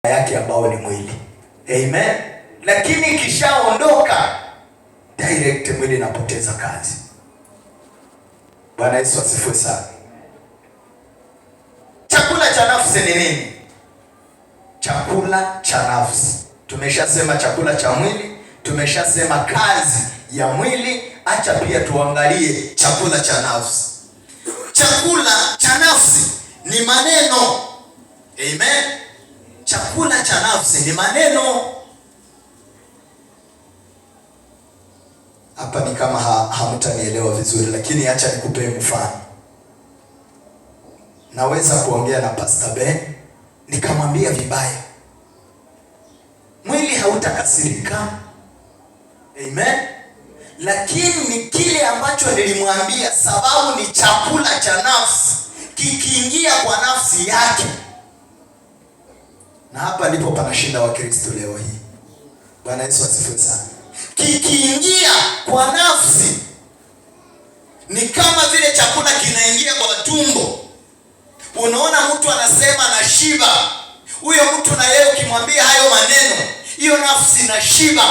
yake ambao ni mwili. Amen. Lakini kishaondoka direct mwili inapoteza kazi. Bwana Yesu asifiwe sana. Chakula cha nafsi ni nini? Chakula cha nafsi. Tumeshasema chakula cha mwili, tumeshasema kazi ya mwili. Acha pia tuangalie chakula cha nafsi. Chakula cha nafsi ni maneno. Amen. Chakula cha nafsi ni maneno. Hapa ni kama hamtanielewa vizuri, lakini acha nikupe mfano. Naweza kuongea na Pastor Ben nikamwambia vibaya, mwili hautakasirika. Amen. Lakini ni kile ambacho nilimwambia, sababu ni chakula cha nafsi, kikiingia kwa nafsi yake. Na hapa ndipo panashinda wa Kristo leo hii. Bwana Yesu asifiwe sana. Kikiingia kwa nafsi ni kama vile chakula kinaingia kwa tumbo. Unaona mtu anasema na shiba, huyo mtu na yeye ukimwambia hayo maneno, hiyo nafsi na shiba.